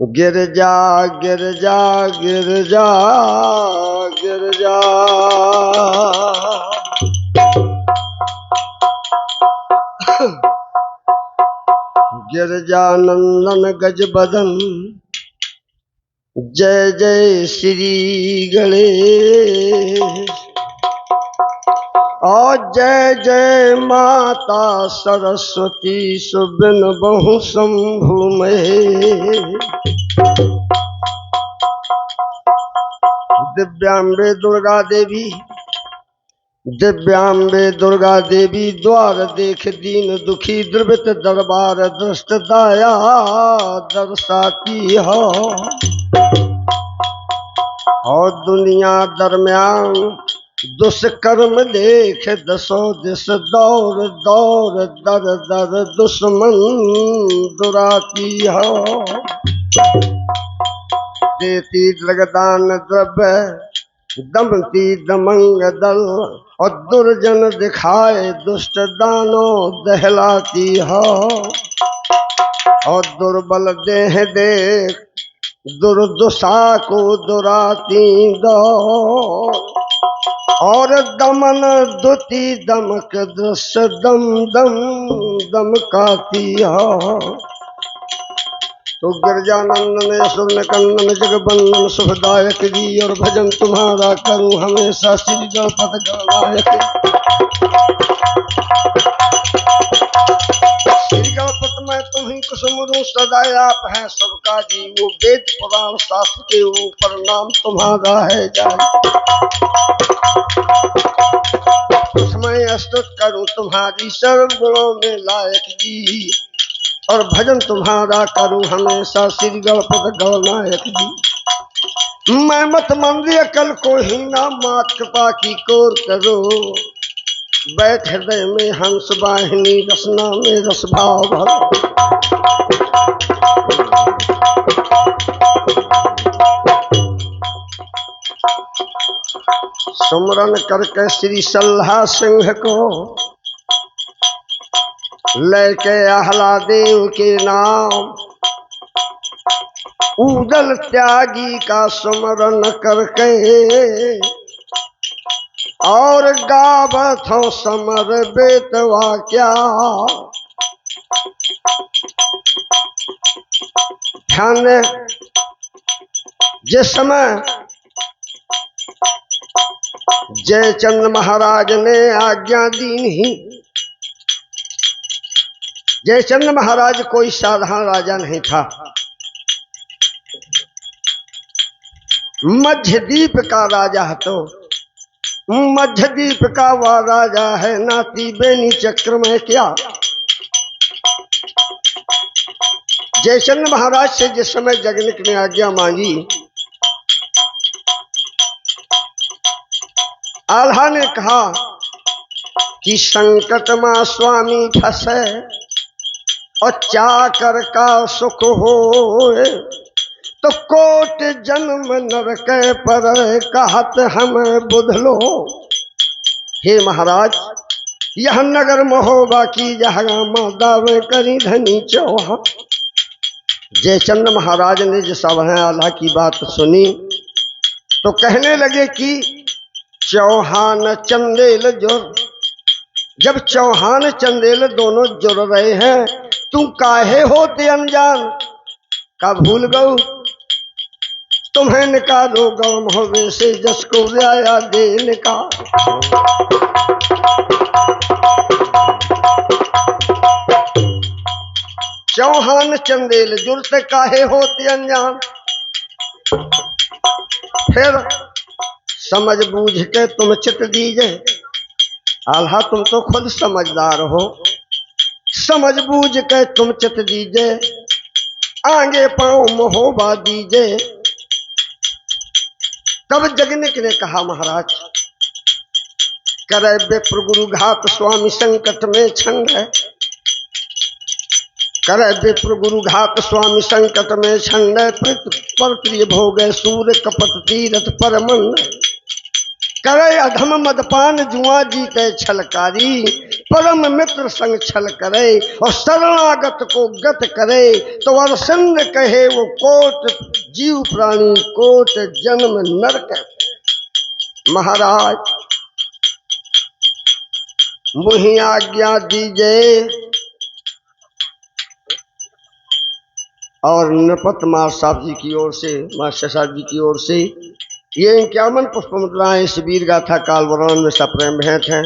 गिर जा गिर जा गिर जा गिर जा। गिरजानंदन गज बदन जय जय श्री गणेश। और जय जय माता सरस्वती सुबिन बहु शंभु में। दिव्यांबे दुर्गा देवी दिव्यांबे दुर्गा देवी द्वार देख दीन दुखी द्रवित दरबार दृष्ट दाया दर्शाती हो। और दुनिया दरमियान दुष्कर्म देख दसो दिस दौर दौर दर दर दुश्मन दुराती हो। देती द्रगदान द्रव्य दमती दमंग दल और दुर्जन दिखाए दुष्ट दानो दहलाती हो। और दुर्बल देह देख दुर्दशा को दुराती दो। और दमन दुति दमक दृश्य दम दम दमकाती हो। तो गिरजानंदन यशोधन कंदन जगबंदन शुभदायक जी और भजन तुम्हारा करूं हमेशा श्री गणपत गणनायक। श्री गणपत में तुम्ही कुसुम सदाए आप हैं सबका जी। वो वेद पुराण शास्त्र के ऊपर नाम तुम्हारा है जाए। उसमें स्तुत करूं तुम्हारी सर्व गुणों में लायक जी। और भजन तुम्हारा करूं हमेशा श्री गणपत गणनायक जी। मैं मत मंदिर कल को ही ना मात कृपा की कोर करो। बैठ हृदय में हंस वाहिनी रसना में रस भाव भरो। सुमरन करके श्री सल्हा सिंह को लेके आह्लादेव के नाम। उदल त्यागी का सुमरन करके और गावत हो समर बेतवा क्या। ध्यान जिस समय जयचंद महाराज ने आज्ञा दी नहीं। जयचंद महाराज कोई साधारण राजा नहीं था। मध्यद्वीप का राजा है। तो मध्यद्वीप का वह राजा है नाती बेनी चक्र में क्या। जयचंद महाराज से जिस समय जगनिक ने आज्ञा मांगी, आल्हा ने कहा कि संकट में स्वामी फंसे और चाकर का सुख हो। तो कोट जन्म नरक पर कहत हमें बुध लो। हे महाराज यह नगर महोबा की जहाँ दावे करी धनी चौहान। जयचंद महाराज ने जैसा वह आल्हा की बात सुनी तो कहने लगे कि चौहान चंदेल जुर। जब चौहान चंदेल दोनों जुड़ रहे हैं तुम काहे होते अनजान। का भूल गऊ तुम्हें निकालो गौम होवे से जस को राया दे निकाल। चौहान चंदेल जुड़ते काहे होते अनजान। फिर समझ बूझ के तुम चित दीजे। आल्हा तुम तो खुद समझदार हो। समझ बूझ के तुम चित दीजे आगे पांव महोबा दीजे। तब जगनिक ने कहा महाराज करे विप्र गुरु घात स्वामी संकट में छंग है। करे विप्र गुरु घात स्वामी संकट में छंग पर प्रिय भोग सूर्य कपट तीरथ पर मन। करे अधम मदपान जुआ जीते छलकारी, परम मित्र संग छल करे और शरणागत को गत करे। तो अरसंद कहे वो कोट जीव प्राणी कोट जन्म नरक। महाराज मुहि आज्ञा दीजिए। और नृपत मार साहब जी की ओर से, मास्टर साहब जी की ओर से ये 51 पुष्प मुद्राएं इस वीर गाथा काल वर्णन में सप्रेम भेंट हैं।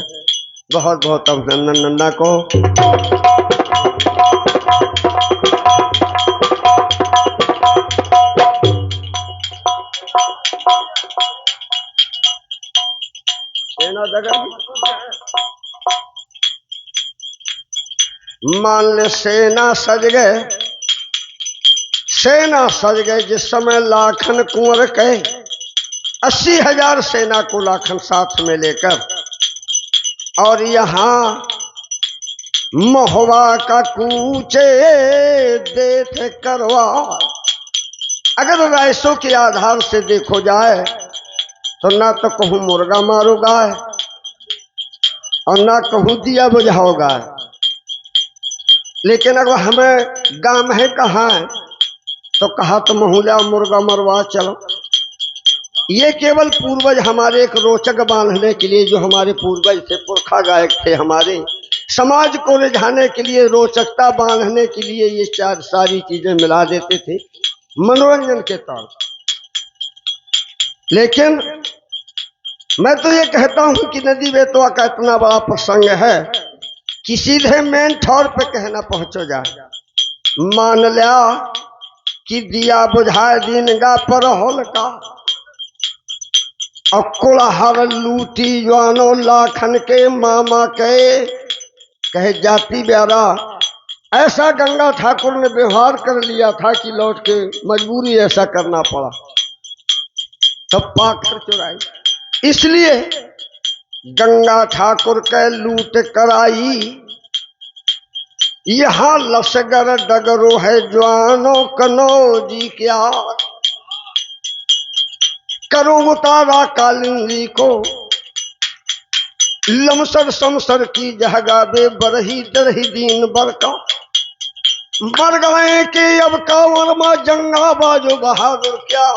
बहुत बहुत अभिनंदन नंदा को। सेना मान ले सेना सज गए, सेना सज गए जिस समय लाखन कुंवर कहे। 80,000 सेना को लाखन साथ में लेकर और यहाँ महुआ का कूचे देते करवा। अगर रायसों के आधार से देखो जाए तो ना तो कहूँ मुर्गा मारोगा और ना कहूँ दिया बुझाओगा, लेकिन अगर हमें गांव है कहाँ है तो कहा तो महुला मुर्गा मरवा चलो। ये केवल पूर्वज हमारे एक रोचक बांधने के लिए, जो हमारे पूर्वज थे, पुरखा गायक थे हमारे, समाज को रिझाने के लिए, रोचकता बांधने के लिए ये चार सारी चीजें मिला देते थे मनोरंजन के तौर पर। लेकिन मैं तो ये कहता हूं कि नदी बेतवा का इतना बड़ा प्रसंग है कि सीधे मेन ठौर पे कहना पहुंचो जाए। मान लिया कि दिया बुझाए दिन गा पर होल का और कुड़हर लूटी जवानो लाखन के मामा के कहे जाति ब्यारा। ऐसा गंगा ठाकुर ने व्यवहार कर लिया था कि लौट के मजबूरी ऐसा करना पड़ा, तब पाकर चुराई। इसलिए गंगा ठाकुर के लूट कराई। यहाँ लसगर डगरो है जवानो कनौजी क्या, करो उतारा कालिंदी को लमसर समसर की जहगा बे बरही दरही दीन बरका। मर गए के अब का वर्मा जंगा बाजो बहादुर क्या,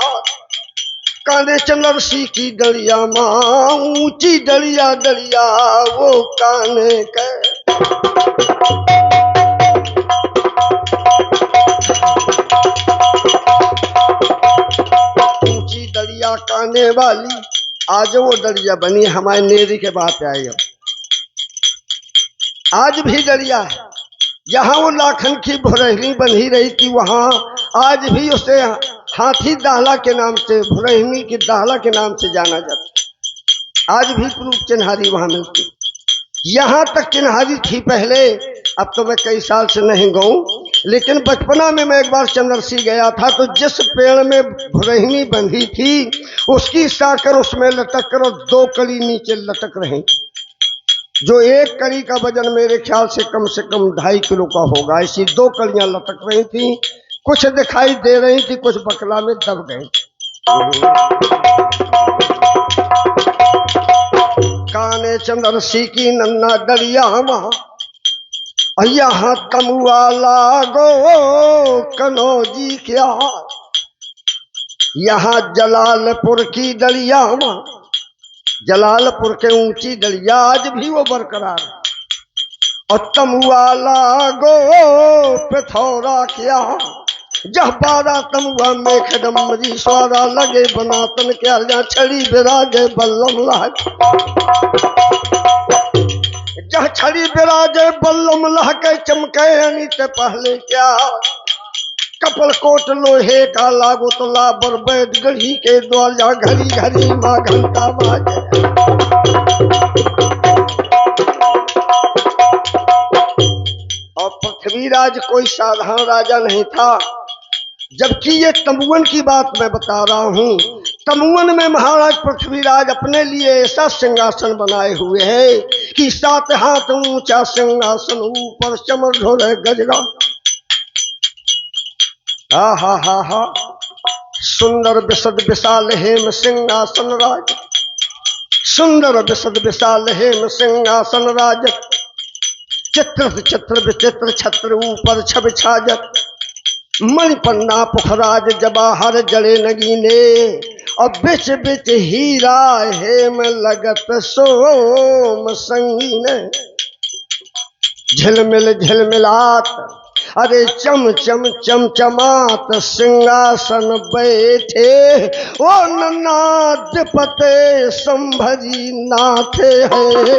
काने चंद्रसी की दरिया माँ ऊंची दरिया दरिया वो काने के। ऊंची दरिया काने वाली आज वो दरिया बनी हमारे नेरी के बात आई। अब आज भी दरिया है, जहाँ वो लाखन की भुरहनी बंधी रही थी वहां आज भी उसे हाथी दाहला के नाम से, भुरहनी की दाहला के नाम से जाना जाता। आज भी प्रूफ चिन्हारी वहां मिलती। यहाँ तक चिन्हारी थी पहले, अब तो मैं कई साल से नहीं गऊं, लेकिन बचपना में मैं एक बार चंद्रसी गया था तो जिस पेड़ में भुरहनी बंधी थी उसकी साकर उसमें लटक कर और 2 कड़ी नीचे लटक रही, जो एक कड़ी का वजन मेरे ख्याल से कम 2.5 किलो का होगा। ऐसी 2 कड़ियां लटक रही थी, कुछ दिखाई दे रही थी, कुछ बकला में दब गई। काने चंद्रसी की नन्ना दरिया यहाँ तमुआ लागो कनौजी क्या, यहाँ जलालपुर की दरिया, जलालपुर के ऊंची दरिया आज भी वो बरकरार। और तमुआ लागो पिथौरा क्या, जह 12 तमुआ में खडम्बरी स्वारा लगे बनातन क्या, जहाँ छड़ी बिराजे बल्लम लाग, जह छड़ी बिराजे बल्लम लह के चमके अनित पहले क्या, कपल कोट लोहे का लागो तो लाबर बैठ गढ़ी के द्वार, जा घड़ी घड़ी माँ घंटा बाजे। और पृथ्वीराज कोई साधारण राजा नहीं था, जबकि ये तमुवन की बात मैं बता रहा हूं। तमुवन में महाराज पृथ्वीराज अपने लिए ऐसा सिंहासन बनाए हुए है कि 7 हाथ ऊंचा सिंहासन, ऊपर चमर ढोले गजरा। हा हा हा हा सुंदर विशद विशाल हेम सिंहासन राज, सुंदर विशद विशाल हेम सिंहासन राजत, चित्र चित्र विचित्र छत्र ऊपर छब छाजत, मणिपन्ना पुखराज जवाहर जड़े नगीने, और बिच बिच हीरा हेम लगत सोम संगीन। झिलमिल झिलमिलात अरे चम चम चमचमात सिंहासन बैठे, ओ नाथपते संभरी नाथे है।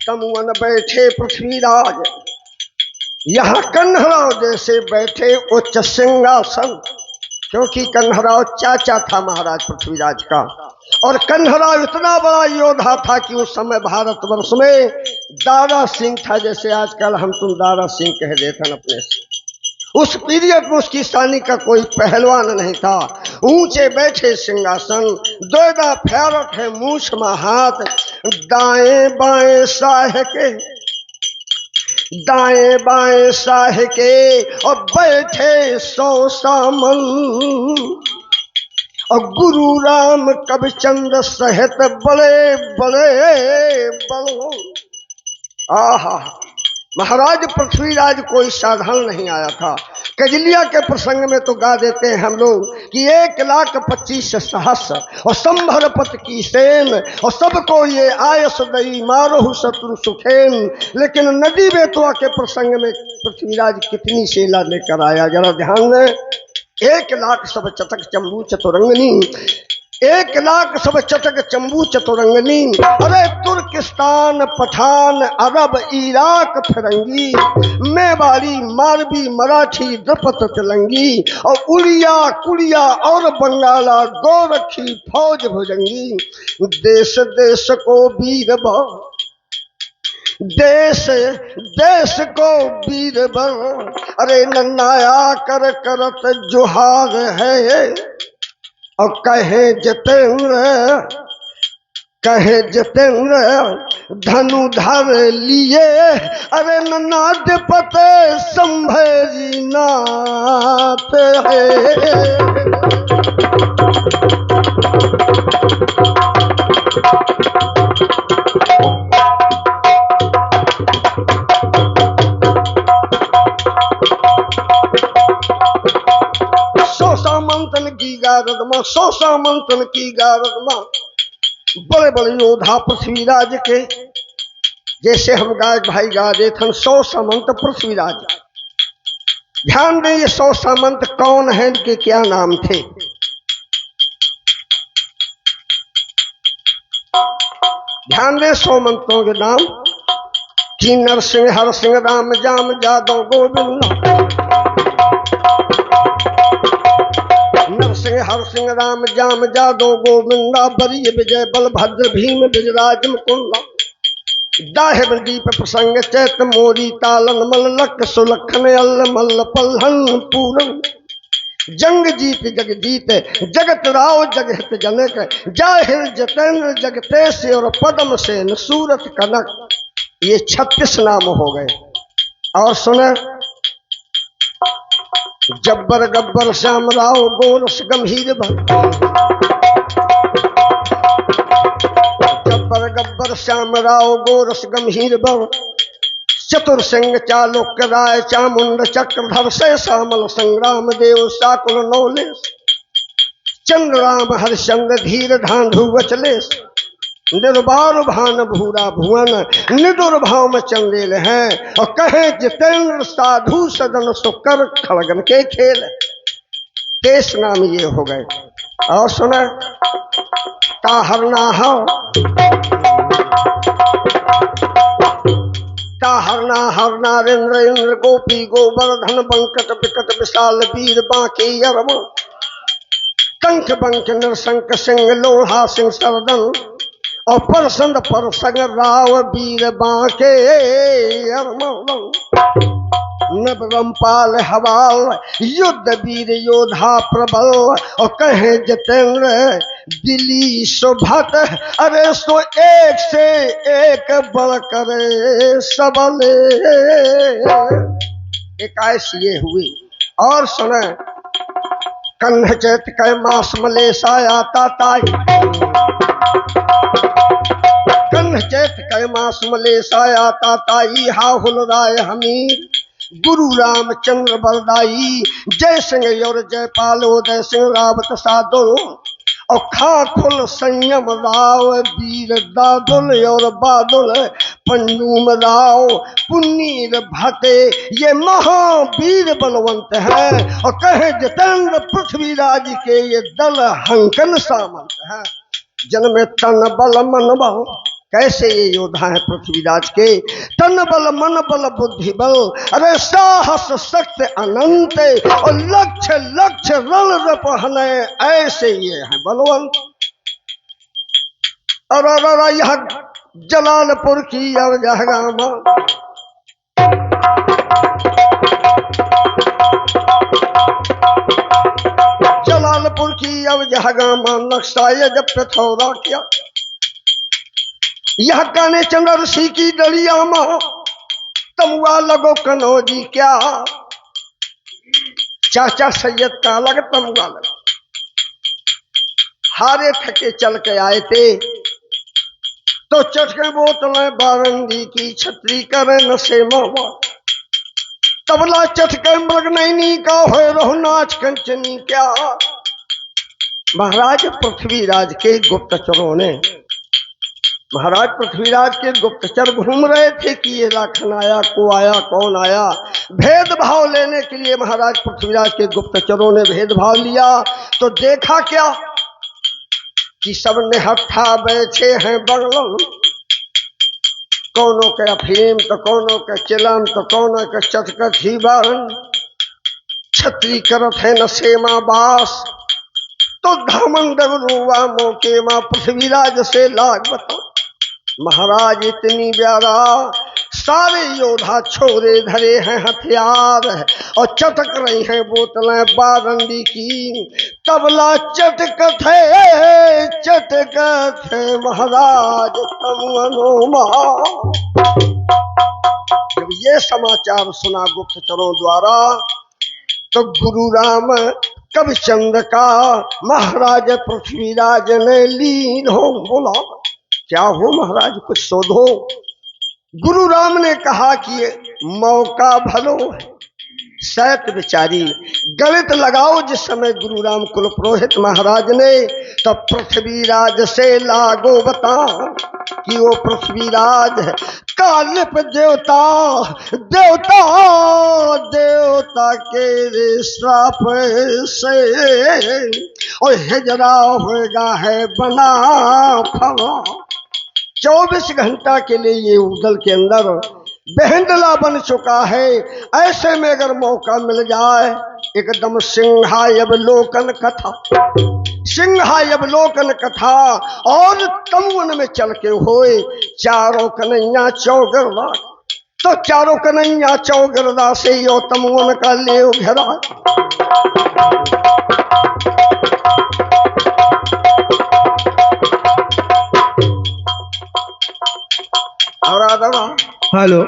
तमुअन बैठे पृथ्वीराज, यहाँ कन्हराव जैसे बैठे उच्च सिंहासन, क्योंकि कन्हराव चाचा था महाराज पृथ्वीराज का, और कन्हराव इतना बड़ा योद्धा था कि उस समय भारतवर्ष में दारा सिंह था, जैसे आजकल हम तुम दारा सिंह कह देते हैं अपने से। उस पीरियड में उसकी सानी का कोई पहलवान नहीं था। ऊंचे बैठे सिंहासन, दोदा फेरत है मूछ में हाथ, दाएं बाएं साह के, दाएं बाएं साह के, और बैठे 100 सामन, और गुरु राम कविचंद सहित बड़े बड़े बल। आहा, महाराज पृथ्वीराज कोई साधारण नहीं आया था। कजलिया के प्रसंग में तो गा देते हैं हम लोग कि 1,25,000 और संभरपत की सेन, और सबको ये आयस दई मारो शत्रु सुखेन। लेकिन नदी बेतवा के प्रसंग में पृथ्वीराज कितनी सेना लेकर आया, जरा ध्यान दें। 1,00,000 सब चतक चंबू चतुरंगनी, 1,00,000 सब चटक चंबू चतुरंगनी। अरे तुर्किस्तान पठान अरब इराक फिरंगी, मेवाड़ी मारबी मराठी द्रपत तेलंगी, और उड़िया कुड़िया और बंगाला गोरखी फौज भुजंगी। देश देश को वीर बल, देश देश को वीर बल, अरे नन्नाया कर करत जोहार है, और कहे जितेंद्र धनुधर लिए, अरे नाथपते संभरी नाथ है। 100 सामंतन की गारदमा, 100 सामंतन की गारदमा। बड़े बड़े योद्धा पृथ्वीराज के, जैसे हम गायक भाई गा दे थे 100 सामंत पृथ्वीराज। ध्यान दें, ये 100 सामंत कौन है, इनके क्या नाम थे। ध्यान दें 100 मंत्रों के नाम कि नरसिंह हर सिंह राम जाम जादव गोविंद, नरसिंह हर सिंह राम जाम जादव गोविंदा, बरीय विजय बलभद्र भीम बिजराज मुकुंदा, दाहिब दीप प्रसंग चैत मोरी तालन मल्लक सुलखन अल मल्ल पल्हन पूरन, जंग जीत जग जीत जगत राव जगत जनक, जाहिर जतेंद्र जगतेश और पद्म सेन सूरत कनक। ये 36 नाम हो गए। और सुने, जब्बर गब्बर श्याम राव गोरस गंभीर भक्त, जब्बर गब्बर श्याम राव गोरस गंभीर भक्त, चतुर सिंह चालुक्य राय चामुंड चक्रधर से श्यामल संग्राम देव साकुल नौलेश, चंद्रराम हरिश्चंद्र धीर धांधु वचलेश, निर्बार भान भूरा भुवन निदुर भाव में चंदेल हैं, और कहे जितेंद्र साधु सदन सुकर खड़गन के खेल। 23 नाम ये हो गए। और सुना, ताहरना हर नारेंद्र इंद्र गोपी गोवर्धन बंकट विकट विशाल वीर बांके अरब, कंक बंक नरसंक सिंह लोहा सिंह सरदन, और परसंद परसंग राव वीर बांके अरमन, नवरंपाल हवाल युद्ध वीर योद्धा प्रबल, और कहे जितेंद्र दिली सुभट, अरे सो एक से एक बल करे सबले। 21 ये हुई। और सुने, कन्ह चैत कै मास मलेसा आता ताई, कन्ह चैत कै मास मलेसा आता ताई, हाहुल राय हमीर गुरु रामचंद्र बरदाई। जय सिंह और जयपाल उदय सिंह रावत सादुल, और खाकुल संयम राव वीर दादुल और बादुल पंजूम राव पुनीर भटे। ये महावीर बलवंत है और कहे जितेंद्र पृथ्वीराज के ये दल हंकन सामंत है। जन्मे तन बल मन बल, कैसे ये योद्धा है पृथ्वीराज के, तन बल मन बल बुद्धि बल, अरे साहस शक्ति अनंत, और लक्ष्य लक्ष्य रण रपहने, ऐसे ये है बलवंत। और यह जलालपुर की अवजहगामा, जलालपुर की अवजहगामा नक्शा ये जब पिथौरा किया, यह काने चंद्र ऋषि की डलिया मां, तमुआ लगो कनौजी क्या, चाचा सैयद का अलग तमुआ लगा। हारे थके चल के आए थे तो चटके बोतलें बारंगी की, छतरी करे नशे मामा, तबला चटके मृग नैनी का हो रहो नाच कंचनी क्या। महाराज पृथ्वीराज के गुप्तचरों ने, महाराज पृथ्वीराज के गुप्तचर घूम रहे थे कि ये राखन आया, को आया, कौन आया। भेदभाव लेने के लिए महाराज पृथ्वीराज के गुप्तचरों ने भेदभाव लिया तो देखा क्या कि सब ने हत्था बैठे हैं बगल, कौनों के अफीम तो कौनों के चिलम तो कौनों के चटकट ही बारन, छतरी करत है नशे माँ बास, तो धामंदर रुआ मौके माँ पृथ्वीराज से लाग बता। महाराज इतनी प्यारा, सारे योद्धा छोरे धरे हैं हथियार, और चटक रही हैं बोतलें बारंगी की, तबला चटकत है महाराज तमुअनोमा। जब ये समाचार सुना गुप्तचरों द्वारा तो गुरु राम कविचंद का महाराज पृथ्वीराज ने लीन हो बोला, क्या हो महाराज कुछ शोधो। गुरु राम ने कहा कि ये मौका भलो है, सैत बिचारी गणित लगाओ। जिस समय गुरु राम कुल पुरोहित महाराज ने तब पृथ्वीराज से लागो बता कि वो पृथ्वीराज है कालिप देवता, देवता देवता के श्राप से, और हिजरा होगा है बना फला। 24 घंटा के लिए ये उदल के अंदर बेहंडला बन चुका है। ऐसे में अगर मौका मिल जाए एकदम सिंहायवलोकन कथा, सिंहायवलोकन कथा और तमुअन में चल के होए चारों कन्हैया चौगरदा, तो चारों कन्हैया चौगरदा से यो तमुअन का ले घेरा। और हेलो